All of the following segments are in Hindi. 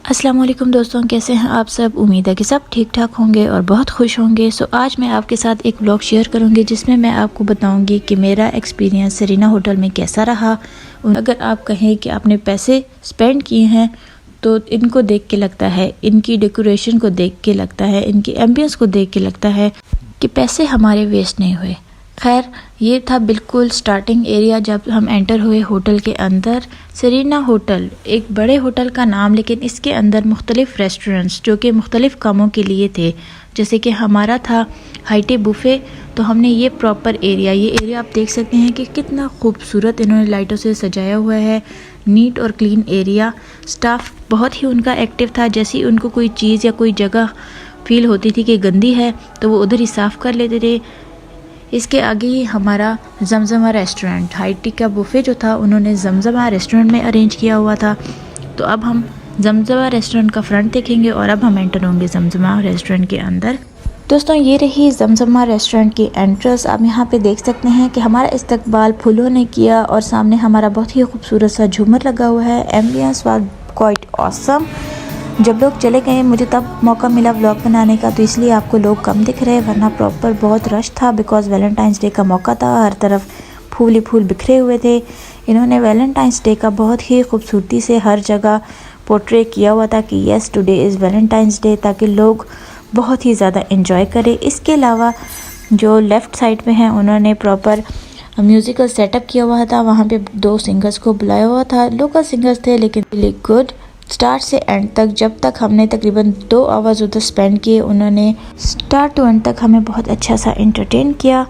अस्सलाम वालेकुम दोस्तों, कैसे हैं आप सब। उम्मीद है कि सब ठीक ठाक होंगे और बहुत खुश होंगे। आज मैं आपके साथ एक व्लॉग शेयर करूंगी जिसमें मैं आपको बताऊंगी कि मेरा एक्सपीरियंस सरीना होटल में कैसा रहा। अगर आप कहें कि आपने पैसे स्पेंड किए हैं तो इनको देख के लगता है, इनकी डेकोरेशन को देख के लगता है, इनकी एम्बियंस को देख के लगता है कि पैसे हमारे वेस्ट नहीं हुए। खैर, ये था बिल्कुल स्टार्टिंग एरिया जब हम एंटर हुए होटल के अंदर। सरीना होटल एक बड़े होटल का नाम, लेकिन इसके अंदर मुख्तलिफ रेस्टोरेंट्स जो कि मुख्तलिफ कामों के लिए थे। जैसे कि हमारा था हाईटे बुफ़े, तो हमने ये प्रॉपर एरिया, ये एरिया आप देख सकते हैं कि कितना खूबसूरत इन्होंने लाइटों से सजाया हुआ है। नीट और क्लीन एरिया। स्टाफ बहुत ही उनका एक्टिव था। जैसे ही उनको कोई चीज़ या कोई जगह फील होती थी कि गंदी है तो वो उधर ही साफ़ कर लेते थे। इसके आगे ही हमारा जमजमा रेस्टोरेंट, हाईटी का बुफ़े जो था उन्होंने जमजमा रेस्टोरेंट में अरेंज किया हुआ था। तो अब हम जमजमा रेस्टोरेंट का फ्रंट देखेंगे और अब हम एंटर होंगे जमजमा रेस्टोरेंट के अंदर। दोस्तों, ये रही जमजमा रेस्टोरेंट की एंट्रेंस। आप यहाँ पे देख सकते हैं कि हमारा इस्तकबाल फूलों ने किया और सामने हमारा बहुत ही खूबसूरत सा झूमर लगा हुआ है। Ambience was quite awesome. जब लोग चले गए मुझे तब मौका मिला व्लॉग बनाने का, तो इसलिए आपको लोग कम दिख रहे, वरना प्रॉपर बहुत रश था। बिकॉज़ वैलेंटाइंस डे का मौका था, हर तरफ फूल ही फूल बिखरे हुए थे। इन्होंने वैलेंटाइंस डे का बहुत ही खूबसूरती से हर जगह पोर्ट्रे किया हुआ था कि yes today is Valentine's day, ताकि लोग बहुत ही ज़्यादा इंजॉय करें। इसके अलावा जो लेफ़्ट साइड में है उन्होंने प्रॉपर म्यूज़िकल सेटअप किया हुआ था। वहाँ पे 2 सिंगर्स को बुलाया हुआ था। लोकल सिंगर्स थे लेकिन रियली गुड। स्टार्ट से एंड तक, जब तक हमने तकरीबन 2 आवर्स उधर स्पेंड किए, उन्होंने स्टार्ट टू एंड तक हमें बहुत अच्छा सा एंटरटेन किया।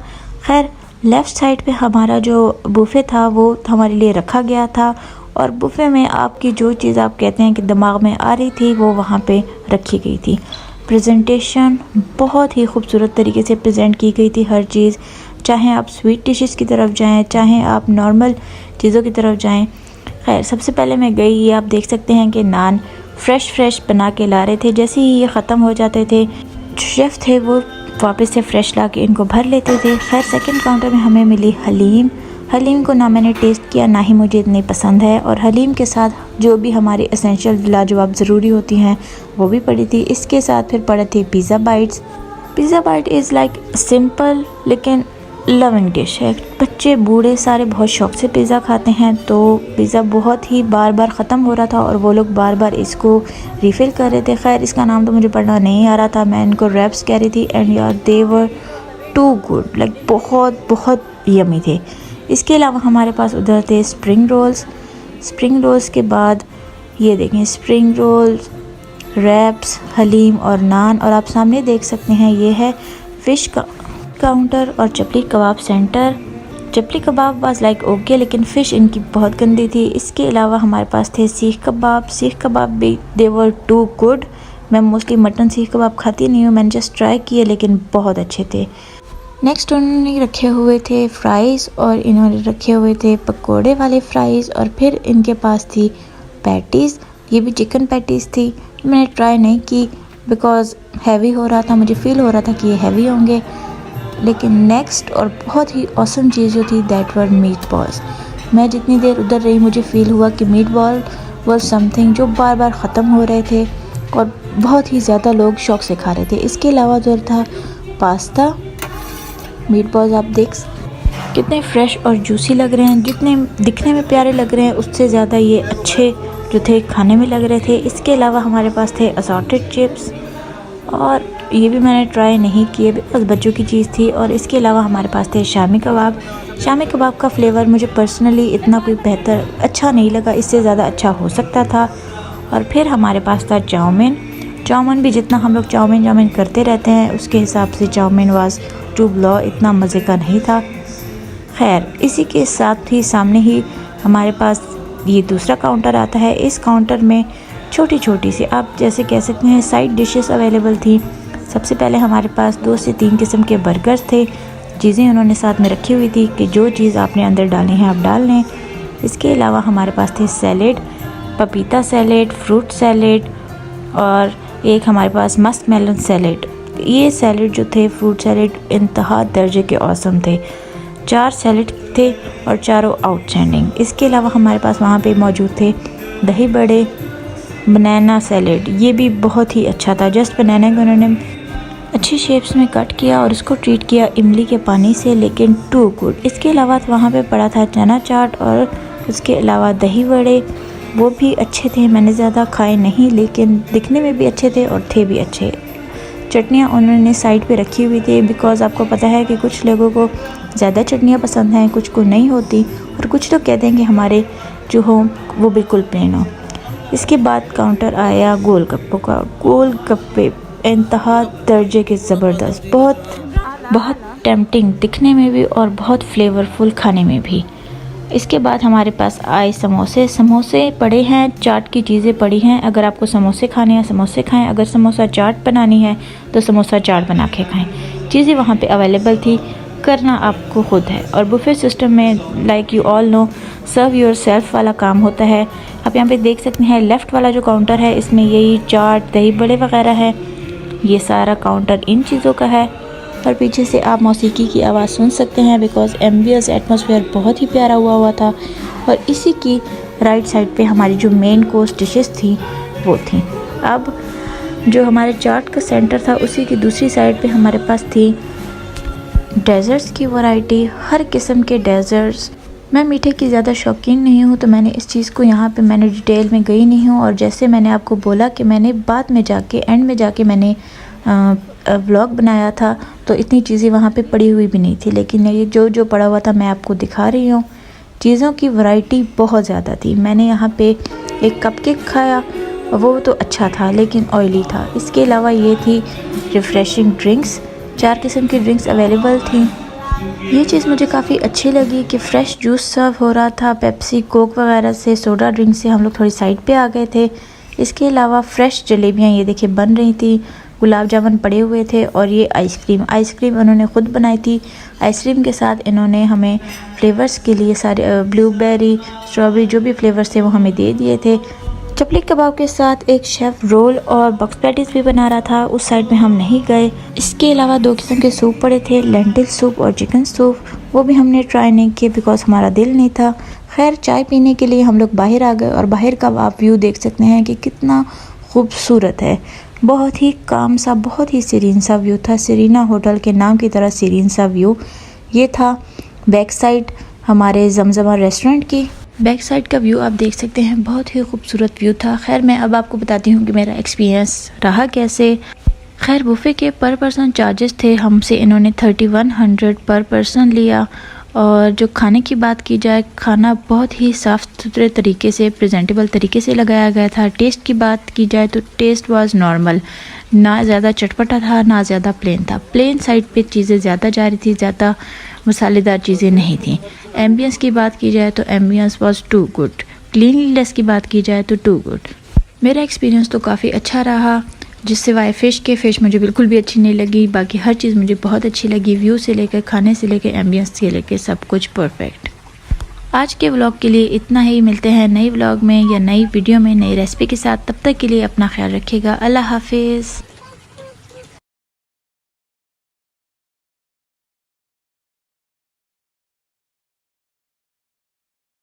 खैर, लेफ़्ट साइड पे हमारा जो बुफ़े था वो हमारे लिए रखा गया था, और बुफ़े में आपकी जो चीज़ आप कहते हैं कि दिमाग में आ रही थी वो वहाँ पे रखी गई थी। प्रेजेंटेशन बहुत ही खूबसूरत तरीके से प्रेजेंट की गई थी हर चीज़। चाहे आप स्वीट डिशेस की तरफ जाएँ, चाहे आप नॉर्मल चीज़ों की तरफ जाएँ। खैर, सबसे पहले मैं गई, ये आप देख सकते हैं कि नान फ्रेश बना के ला रहे थे। जैसे ही ये ख़त्म हो जाते थे, शेफ़ थे वो वापस से फ्रेश ला के इनको भर लेते थे। खैर, सेकंड काउंटर में हमें मिली हलीम। हलीम को ना मैंने टेस्ट किया, ना ही मुझे इतनी पसंद है, और हलीम के साथ जो भी हमारी एसेंशियल लाजवाब ज़रूरी होती हैं वो भी पड़ी थी। इसके साथ फिर पड़े थे pizza bites. Pizza bite is like simple लेकिन लविंग डिश है। बच्चे बूढ़े सारे बहुत शौक से पिज़्ज़ा खाते हैं, तो पिज़्ज़ा बहुत ही बार बार ख़त्म हो रहा था और वो लोग बार बार इसको रिफ़िल कर रहे थे। खैर, इसका नाम तो मुझे पढ़ना नहीं आ रहा था, मैं इनको रैप्स कह रही थी, एंड यार दे वर टू गुड, लाइक बहुत बहुत यमी थे। इसके अलावा हमारे पास उधर थे स्प्रिंग रोल्स। स्प्रिंग रोल्स के बाद ये देखें, स्प्रिंग रोल्स, रैप्स, हलीम और नान, और आप सामने देख सकते हैं ये है फ़िश का काउंटर और chapli kebab centre. Chapli kebab was like okay, लेकिन फ़िश इनकी बहुत गंदी थी। इसके अलावा हमारे पास थे सीख कबाब। सीख कबाब भी दे वर टू गुड। मैं मोस्टली मटन सीख कबाब खाती नहीं हूँ, मैंने जस्ट ट्राई किए, लेकिन बहुत अच्छे थे। नेक्स्ट उन्होंने रखे हुए थे फ्राइज़, और इन्होंने रखे हुए थे पकोड़े वाले फ़्राइज़, और फिर इनके पास थी पैटीज़। ये भी चिकन पैटीज़ थी। मैंने ट्राई नहीं की बिकॉज़ हैवी हो रहा था, मुझे फ़ील हो रहा था कि ये हैवी होंगे। लेकिन नेक्स्ट और बहुत ही ऑसम चीज़ जो थी दैट वर मीट बॉल्स। मैं जितनी देर उधर रही मुझे फ़ील हुआ कि मीट बॉल वॉज समथिंग जो बार बार ख़त्म हो रहे थे और बहुत ही ज़्यादा लोग शौक से खा रहे थे। इसके अलावा जो था पास्ता। मीट बॉल्स आप देख कितने फ्रेश और जूसी लग रहे हैं, जितने दिखने में प्यारे लग रहे हैं उससे ज़्यादा ये अच्छे जो थे खाने में लग रहे थे। इसके अलावा हमारे पास थे असॉर्टेड चिप्स, और ये भी मैंने ट्राई नहीं किए बिकॉज़ बच्चों की चीज़ थी। और इसके अलावा हमारे पास थे शामी कबाब। शामी कबाब का फ्लेवर मुझे पर्सनली इतना कोई बेहतर अच्छा नहीं लगा, इससे ज़्यादा अच्छा हो सकता था। और फिर हमारे पास था चाउमीन। चाउमीन भी जितना हम लोग चाउमीन करते रहते हैं उसके हिसाब से चाउमीन वाज टू ब्लॉ, इतना मज़े का नहीं था। खैर, इसी के साथ ही सामने ही हमारे पास ये दूसरा काउंटर आता है। इस काउंटर में छोटी छोटी सी आप जैसे कह सकते हैं साइड डिशेस अवेलेबल थी। सबसे पहले हमारे पास 2 से 3 किस्म के बर्गर्स थे। चीज़ें उन्होंने साथ में रखी हुई थी कि जो चीज़ आपने अंदर डालनी है आप डाल लें। इसके अलावा हमारे पास थे सैलेड, पपीता सैलेड, फ्रूट सैलेड, और एक हमारे पास मस्क मेलन सैलेड। ये सैलेड जो थे, फ्रूट सैलेड, इंतहा दर्जे के औसम थे। 4 सैलेड थे और चारों आउटस्टैंडिंग। इसके अलावा हमारे पास वहाँ पे मौजूद थे दही बड़े, बनाना सैलेड, ये भी बहुत ही अच्छा था। जस्ट बनाना को उन्होंने अच्छी शेप्स में कट किया और उसको ट्रीट किया इमली के पानी से, लेकिन टू गुड। इसके अलावा वहाँ पे पड़ा था चना चाट और उसके अलावा दही वड़े, वो भी अच्छे थे। मैंने ज़्यादा खाए नहीं, लेकिन दिखने में भी अच्छे थे और थे भी अच्छे। चटनियाँ उन्होंने साइड पे रखी हुई थी, बिकॉज़ आपको पता है कि कुछ लोगों को ज़्यादा चटनियाँ पसंद हैं, कुछ को नहीं होती, और कुछ लोग कहते हैं कि हमारे जो हो वो बिल्कुल प्लेन हो। इसके बाद काउंटर आया गोलगप्पों का। गोलगप्पे इंतहा दर्जे के ज़बरदस्त, बहुत टेम्पटिंग दिखने में भी और बहुत फ्लेवरफुल खाने में भी। इसके बाद हमारे पास आए समोसे पड़े हैं, चाट की चीज़ें पड़ी हैं। अगर आपको समोसे खाने हैं समोसे खाएं, अगर समोसा चाट बनानी है तो समोसा चाट बना के खाएं। चीज़ें वहाँ पे अवेलेबल थी, करना आपको खुद है। और बुफे सिस्टम में like you all know serve yourself वाला काम होता है। आप यहाँ पे देख सकते हैं लेफ़्ट वाला जो काउंटर है, इसमें यही चाट दही बड़े वगैरह है। ये सारा काउंटर इन चीज़ों का है। और पीछे से आप मौसीकी की आवाज़ सुन सकते हैं, बिकॉज़ एम्बियंस एटमॉस्फेयर बहुत ही प्यारा हुआ था। और इसी की राइट साइड पे हमारी जो मेन कोर्स डिशेस थी वो थी। अब जो हमारे चाट का सेंटर था, उसी की दूसरी साइड पे हमारे पास थी डेज़र्ट्स की वैरायटी, हर किस्म के डेज़र्ट्स। मैं मीठे की ज़्यादा शौकीन नहीं हूँ, तो मैंने इस चीज़ को यहाँ पे मैंने डिटेल में गई नहीं हूँ। और जैसे मैंने आपको बोला कि मैंने बाद में जाके एंड में जाके मैंने व्लॉग बनाया था, तो इतनी चीज़ें वहाँ पे पड़ी हुई भी नहीं थी, लेकिन ये जो पड़ा हुआ था मैं आपको दिखा रही हूँ। चीज़ों की वैरायटी बहुत ज़्यादा थी। मैंने यहाँ पे एक कपकेक खाया, वो तो अच्छा था लेकिन ऑयली था। इसके अलावा ये थी रिफ़्रेशिंग ड्रिंक्स, 4 किस्म की ड्रिंक्स अवेलेबल थी। ये चीज़ मुझे काफ़ी अच्छी लगी कि फ़्रेश जूस सर्व हो रहा था। पेप्सी कोक वगैरह से, सोडा ड्रिंक से हम लोग थोड़ी साइड पे आ गए थे। इसके अलावा फ़्रेश जलेबियाँ ये देखिए बन रही थी, गुलाब जामुन पड़े हुए थे, और ये आइसक्रीम उन्होंने ख़ुद बनाई थी। आइसक्रीम के साथ इन्होंने हमें फ्लेवर्स के लिए सारे ब्लूबेरी, स्ट्रॉबेरी जो भी फ्लेवर्स थे वो हमें दे दिए थे। चपली कबाब के साथ एक शेफ़ रोल और बॉक्स पैटीज़ भी बना रहा था, उस साइड में हम नहीं गए। इसके अलावा 2 किस्म के सूप पड़े थे, लेंटिल सूप और चिकन सूप, वो भी हमने ट्राई नहीं किए बिकॉज़ हमारा दिल नहीं था। खैर चाय पीने के लिए हम लोग बाहर आ गए, और बाहर का आप व्यू देख सकते हैं कि कितना खूबसूरत है। बहुत ही काम सा, बहुत ही सीरीन सा व्यू था। सीरीना होटल के नाम की तरह सीरीन सा व्यू ये था। बैक साइड हमारे जमजमा रेस्टोरेंट की बैक साइड का व्यू आप देख सकते हैं, बहुत ही खूबसूरत व्यू था। खैर मैं अब आपको बताती हूँ कि मेरा एक्सपीरियंस रहा कैसे। खैर बुफे के पर पर्सन चार्जेस थे, हमसे इन्होंने 3100 पर पर्सन लिया। और जो खाने की बात की जाए, खाना बहुत ही साफ़ सुथरे तरीके से, प्रेजेंटेबल तरीके से लगाया गया था। टेस्ट की बात की जाए तो टेस्ट वाज नॉर्मल, ना ज़्यादा चटपटा था ना ज़्यादा प्लेन था। प्लेन साइड पे चीज़ें ज़्यादा जा रही थी, ज़्यादा मसालेदार चीज़ें नहीं थी। एम्बियंस की बात की जाए तो ambience was too good. Cleanliness की बात की जाए तो टू गुड। मेरा एक्सपीरियंस तो काफ़ी अच्छा रहा, जिससे वाई फ़िश मुझे बिल्कुल भी अच्छी नहीं लगी। बाकी हर चीज़ मुझे बहुत अच्छी लगी, व्यू से लेकर, खाने से लेकर, एम्बियंस से लेकर, सब कुछ परफेक्ट। आज के व्लॉग के लिए इतना ही। मिलते हैं नई व्लॉग में या नई वीडियो में नई रेसिपी के साथ। तब तक के लिए अपना ख्याल रखिएगा। अल्लाह हाफिज़।